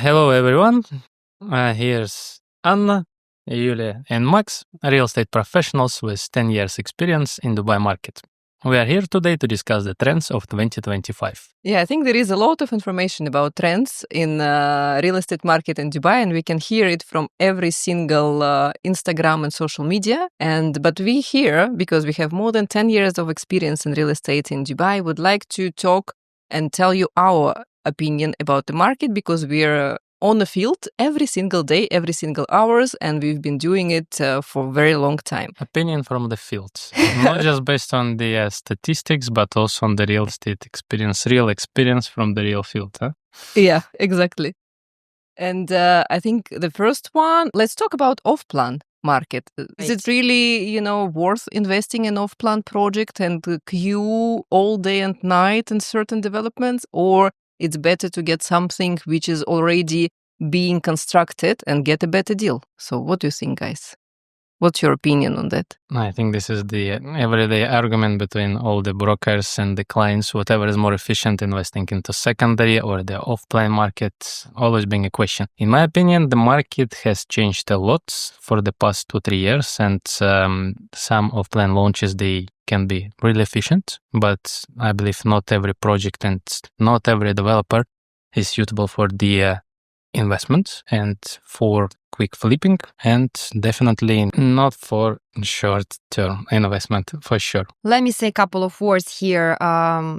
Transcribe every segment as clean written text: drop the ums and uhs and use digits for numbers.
Hello, everyone. Here's Anna, Yulia, and Max, real estate professionals with 10 years experience in Dubai market. We are here today to discuss the trends of 2025. Yeah, I think there is a lot of information about trends in real estate market in Dubai, and we can hear it from every single Instagram and social media. But we here, because we have more than 10 years of experience in real estate in Dubai, would like to talk and tell you our opinion about the market, because we're on the field every single day, every single hours, and we've been doing it for a very long time. Opinion from the field, not just based on the statistics, but also on the real estate experience, real experience from the real field. Huh? Yeah, exactly. And I think the first one, let's talk about off-plan market. Is it really, worth investing in off-plan project and queue all day and night in certain developments? Or it's better to get something which is already being constructed and get a better deal? So what do you think, guys? What's your opinion on that? I think this is the everyday argument between all the brokers and the clients. Whatever is more efficient, investing into secondary or the off-plan market, always being a question. In my opinion, the market has changed a lot for the past 2-3 years, and some off-plan launches, they can be really efficient, but I believe not every project and not every developer is suitable for the investment and for quick flipping, and definitely not for short-term investment for sure. Let me say a couple of words here.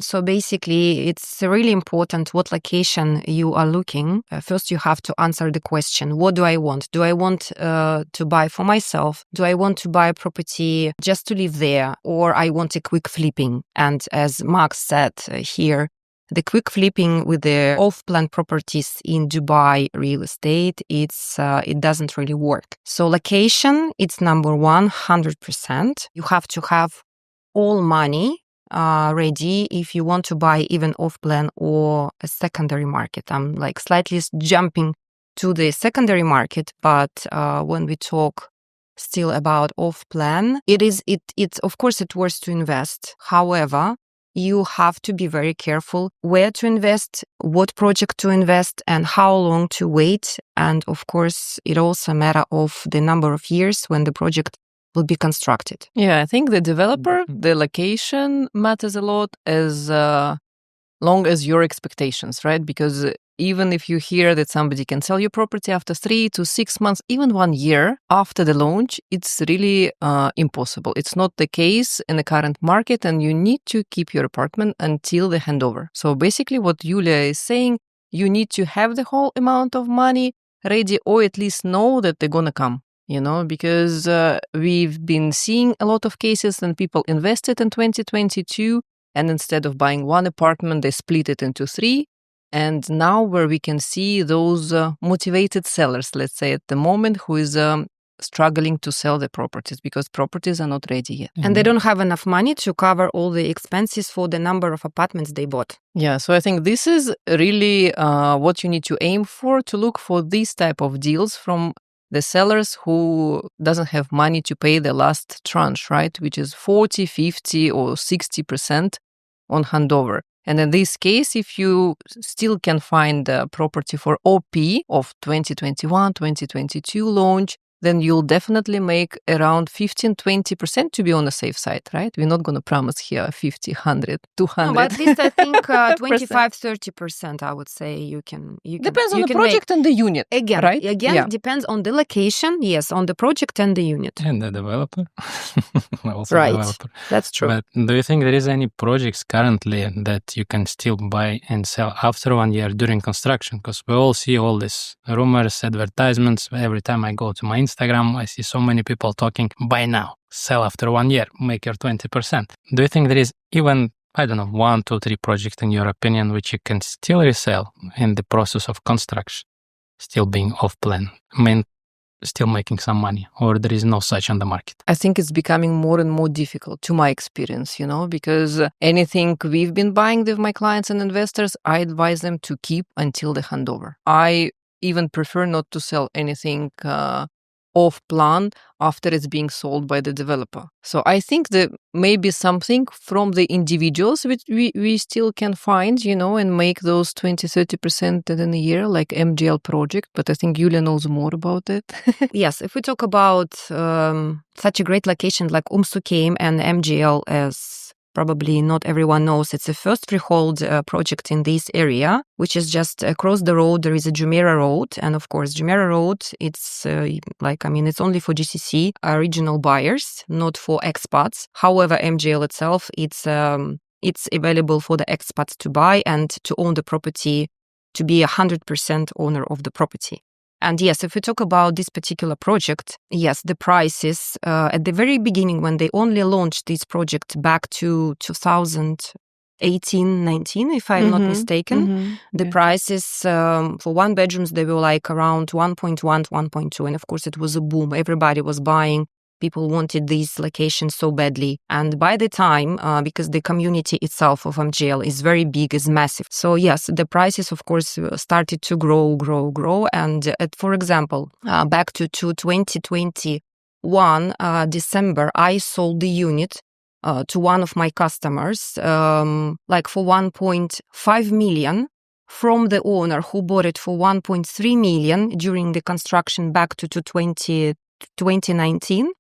So basically, it's really important what location you are looking. First, you have to answer the question, what do I want? Do I want to buy for myself? Do I want to buy a property just to live there? Or I want a quick flipping? And as Max said here, the quick flipping with the off-plan properties in Dubai real estate, it doesn't really work. So location, it's number 100%. You have to have all money ready if you want to buy even off-plan or a secondary market. I'm like slightly jumping to the secondary market, but when we talk still about off-plan, it's of course it worth to invest. However, you have to be very careful where to invest, what project to invest, and how long to wait. And of course, it also a matter of the number of years when the project will be constructed. Yeah, I think the developer, the location matters a lot as long as your expectations, right? Because even if you hear that somebody can sell your property after 3 to 6 months, even 1 year after the launch, it's really impossible. It's not the case in the current market, and you need to keep your apartment until the handover. So basically what Yulia is saying, you need to have the whole amount of money ready, or at least know that they're gonna come. Because we've been seeing a lot of cases when people invested in 2022, and instead of buying one apartment, they split it into 3. And now where we can see those motivated sellers, let's say at the moment, who is struggling to sell the properties because properties are not ready yet. And they don't have enough money to cover all the expenses for the number of apartments they bought. Yeah, so I think this is really what you need to aim for, to look for these type of deals from the sellers who doesn't have money to pay the last tranche, right? Which is 40, 50 or 60% on handover. And in this case, if you still can find a property for OP of 2021, 2022 launch, then you'll definitely make around 15-20% to be on the safe side, right? We're not going to promise here 50, 100, 200. No, but at least I think 25-30%, I would say you can Depends on the project and the unit. Again, right? It depends on the location, yes, on the project and the unit. And the developer. Also right, developer. That's true. But do you think there is any projects currently that you can still buy and sell after 1 year during construction? Because we all see all these rumors, advertisements. Every time I go to my Instagram, I see so many people talking, buy now, sell after 1 year, make your 20%. Do you think there is even, 1, 2, 3 projects in your opinion, which you can still resell in the process of construction, still being off plan, still making some money, or there is no such on the market? I think it's becoming more and more difficult, to my experience, because anything we've been buying with my clients and investors, I advise them to keep until the handover. I even prefer not to sell anything off plan after it's being sold by the developer. So I think that maybe something from the individuals which we still can find, and make those 20-30% in a year, like MGL project. But I think Yulia knows more about it. Yes, if we talk about such a great location like Umsukeim and MGL, as probably not everyone knows, it's the first freehold project in this area, which is just across the road. There is a Jumeirah Road. And of course, Jumeirah Road, it's it's only for GCC regional buyers, not for expats. However, MGL itself, it's available for the expats to buy and to own the property, to be 100% owner of the property. And yes, if we talk about this particular project, yes, the prices at the very beginning, when they only launched this project back to 2018-19, if I'm not mistaken, the prices for one bedrooms, they were like around 1.1 to 1.2. And of course, it was a boom. Everybody was buying. People wanted these locations so badly. And by the time, because the community itself of MGL is very big, is massive. So yes, the prices, of course, started to grow. And for example, back to 2021, December, I sold the unit to one of my customers, like for 1.5 million from the owner who bought it for 1.3 million during the construction back to 2019.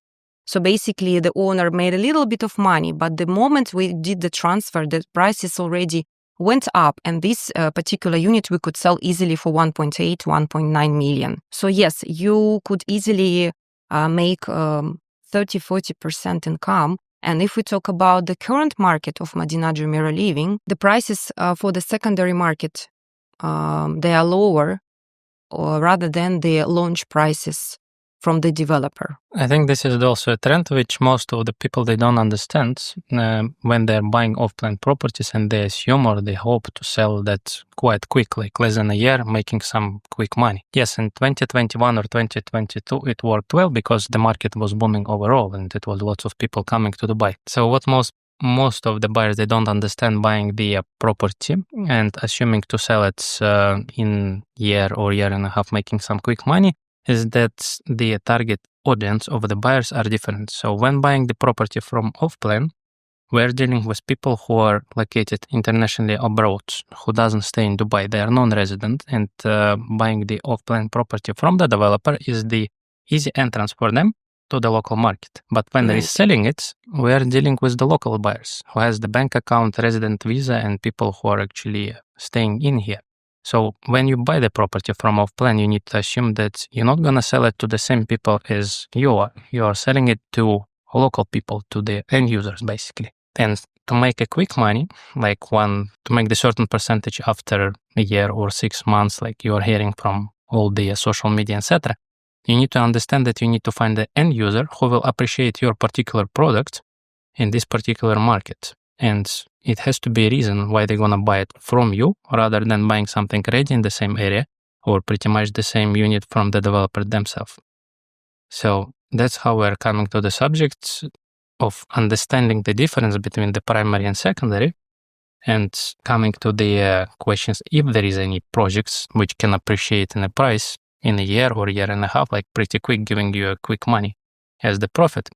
So basically, the owner made a little bit of money, but the moment we did the transfer, the prices already went up. And this particular unit we could sell easily for 1.8, 1.9 million. So yes, you could easily make 30-40% income. And if we talk about the current market of Madinat Jumeirah Living, the prices for the secondary market, they are lower rather than the launch prices from the developer. I think this is also a trend which most of the people, they don't understand when they're buying off-plan properties, and they assume or they hope to sell that quite quick, like less than a year, making some quick money. Yes, in 2021 or 2022, it worked well because the market was booming overall and it was lots of people coming to Dubai. So what most of the buyers, they don't understand buying the property and assuming to sell it in year or year and a half, making some quick money, is that the target audience of the buyers are different. So when buying the property from off-plan, we're dealing with people who are located internationally abroad, who doesn't stay in Dubai. They are non-resident, and buying the off-plan property from the developer is the easy entrance for them to the local market. But when reselling it, we are dealing with the local buyers who has the bank account, resident visa, and people who are actually staying in here. So when you buy the property from off-plan, you need to assume that you're not going to sell it to the same people as you are. You are selling it to local people, to the end users, basically. And to make a quick money, to make the certain percentage after a year or 6 months, like you are hearing from all the social media, etc., you need to understand that you need to find the end user who will appreciate your particular product in this particular market. And it has to be a reason why they're going to buy it from you rather than buying something ready in the same area or pretty much the same unit from the developer themselves. So that's how we're coming to the subject of understanding the difference between the primary and secondary, and coming to the questions if there is any projects which can appreciate in a price in a year or year and a half, like pretty quick, giving you a quick money as the profit.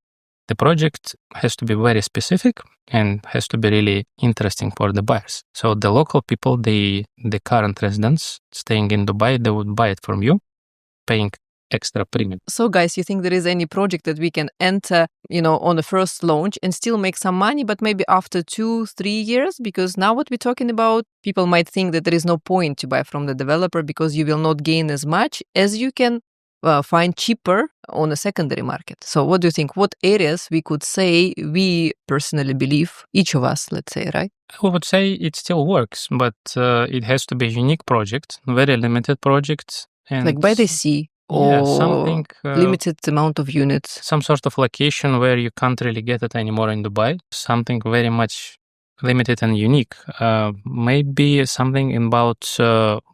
The project has to be very specific and has to be really interesting for the buyers. So the local people, the current residents staying in Dubai, they would buy it from you, paying extra premium. So guys, you think there is any project that we can enter, on the first launch and still make some money, but maybe after 2-3 years? Because now what we're talking about, people might think that there is no point to buy from the developer because you will not gain as much as you can find cheaper on a secondary market. So what do you think? What areas we could say we personally believe, each of us, let's say, right? I would say it still works, but it has to be a unique project, very limited project. And like by the sea or something limited amount of units. Some sort of location where you can't really get it anymore in Dubai. Something very much limited and unique. Maybe something about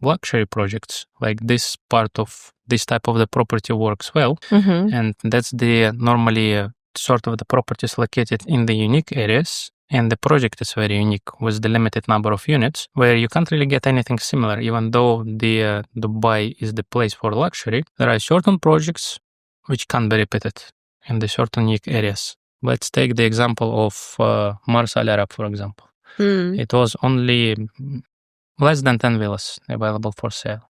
luxury projects, like this type of the property works well. And that's the normally sort of the properties located in the unique areas, and the project is very unique with the limited number of units where you can't really get anything similar. Even though the Dubai is the place for luxury, there are certain projects which can't be repeated in the certain unique areas. Let's take the example of Mars Al Arab, for example. It was only less than 10 villas available for sale.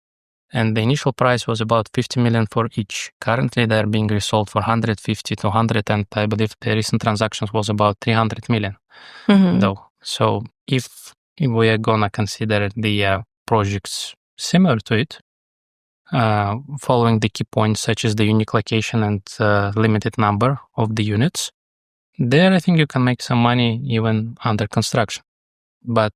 And the initial price was about 50 million for each. Currently, they're being resold for 150 to 100, and I believe the recent transactions was about 300 million, though. So if we are gonna consider the projects similar to it, following the key points such as the unique location and limited number of the units, there I think you can make some money even under construction. But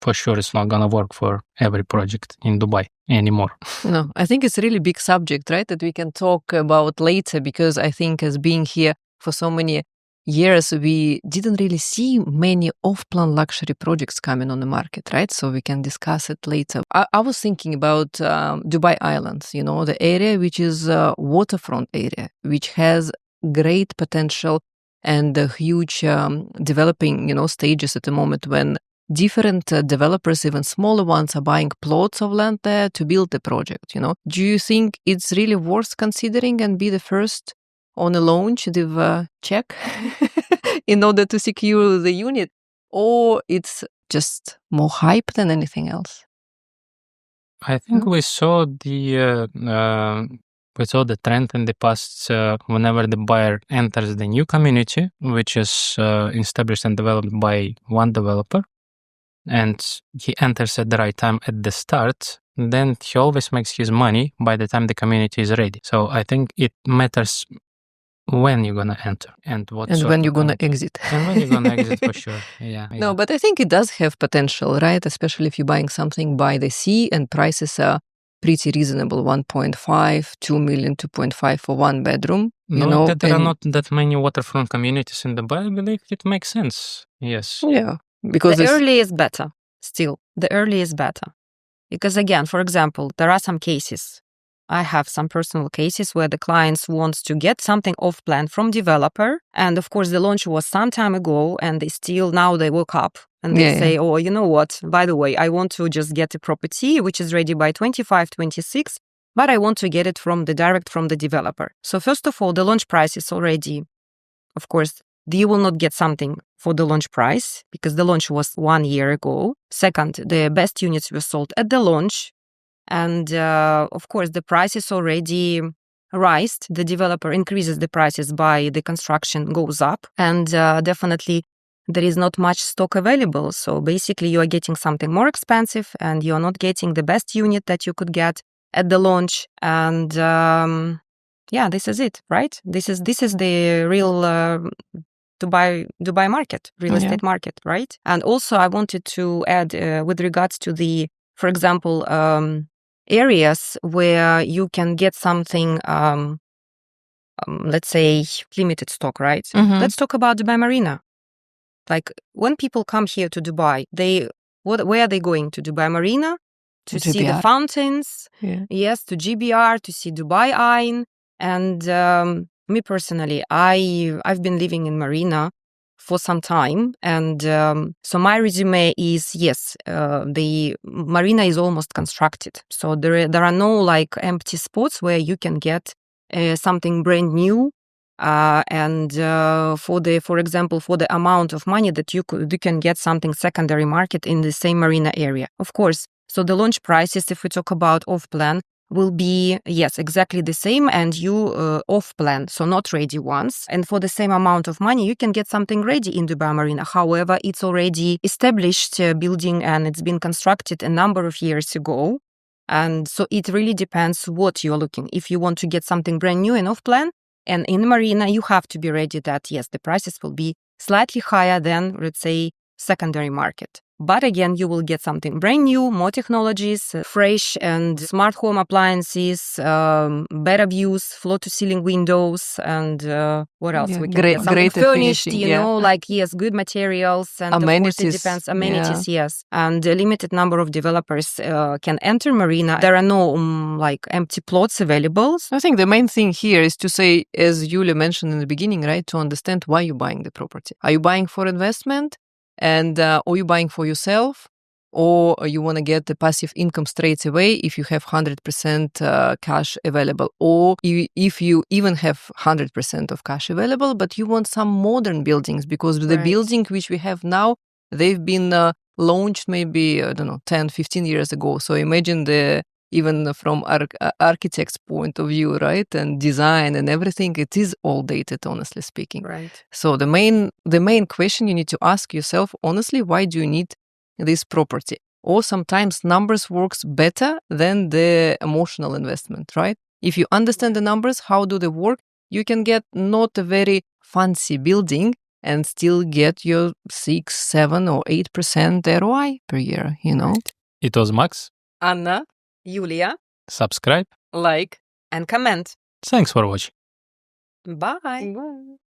for sure it's not gonna work for every project in Dubai anymore. No, I think it's a really big subject, right, that we can talk about later, because I think as being here for so many years, we didn't really see many off-plan luxury projects coming on the market, right? So we can discuss it later. I was thinking about Dubai Islands, the area which is a waterfront area, which has great potential and huge developing, stages at the moment when different developers, even smaller ones, are buying plots of land there to build the project, Do you think it's really worth considering and be the first on a launch with a check in order to secure the unit, or it's just more hype than anything else? I think we saw the trend in the past whenever the buyer enters the new community, which is established and developed by one developer, and he enters at the right time at the start, then he always makes his money by the time the community is ready. So I think it matters when you're gonna enter and what and when you're gonna exit. And when you're gonna exit for sure. Yeah. No, but I think it does have potential, right? Especially if you're buying something by the sea and prices are pretty reasonable, 1.5, 2 million, 2.5 for one bedroom. That there are not that many waterfront communities in Dubai, I believe it makes sense. Yes. Yeah. Because the early is better. Still, the early is better. Because again, for example, there are some cases. I have some personal cases where the clients wants to get something off plan from developer. And of course, the launch was some time ago and now they woke up and they say, oh, you know what? By the way, I want to just get a property which is ready by 25, 26, but I want to get it direct from the developer. So first of all, the launch price is already, of course, you will not get something for the launch price because the launch was 1 year ago. Second, the best units were sold at the launch. And of course, the price is already raised. The developer increases the prices by the construction goes up. And definitely there is not much stock available. So basically you are getting something more expensive and you are not getting the best unit that you could get at the launch. And this is it, right? This is the real Dubai market, real estate market, right? And also I wanted to add with regards to the, for example, areas where you can get something, let's say, limited stock, right? Let's talk about Dubai Marina. Like when people come here to Dubai, where are they going to Dubai Marina? To see the fountains, yes, to GBR, to see Dubai Ain. And me personally, I've been living in Marina for some time. And so my resume is, yes, the marina is almost constructed. So there are no like empty spots where you can get something brand new. And for example, for the amount of money that you can get something secondary market in the same marina area. Of course. So the launch prices, if we talk about off plan, will be, yes, exactly the same, and you off plan, so not ready ones. And for the same amount of money, you can get something ready in Dubai Marina. However, it's already established building and it's been constructed a number of years ago. And so it really depends what you're looking. If you want to get something brand new and off plan, and in Marina, you have to be ready that, yes, the prices will be slightly higher than, let's say, secondary market. But again, you will get something brand new, more technologies, fresh and smart home appliances, better views, floor-to-ceiling windows, and what else? We can get something furnished, yes, good materials. And amenities. Of course, it depends. Amenities, yes. And a limited number of developers can enter Marina. There are no empty plots available. I think the main thing here is to say, as Yulia mentioned in the beginning, right, to understand why you're buying the property. Are you buying for investment? And are you buying for yourself, or you want to get the passive income straight away if you have 100% cash available, or if you even have 100% of cash available, but you want some modern buildings because the building which we have now, they've been launched maybe, 10, 15 years ago. So imagine even from architect's point of view, right? And design and everything, it is all dated, honestly speaking. Right. So the main question you need to ask yourself, honestly, why do you need this property? Or sometimes numbers works better than the emotional investment, right? If you understand the numbers, how do they work, you can get not a very fancy building and still get your 6, 7 or 8% ROI per year, Right. It was Max. Anna, Yulia, Subscribe. like, And comment. Thanks for watching. Bye. Bye.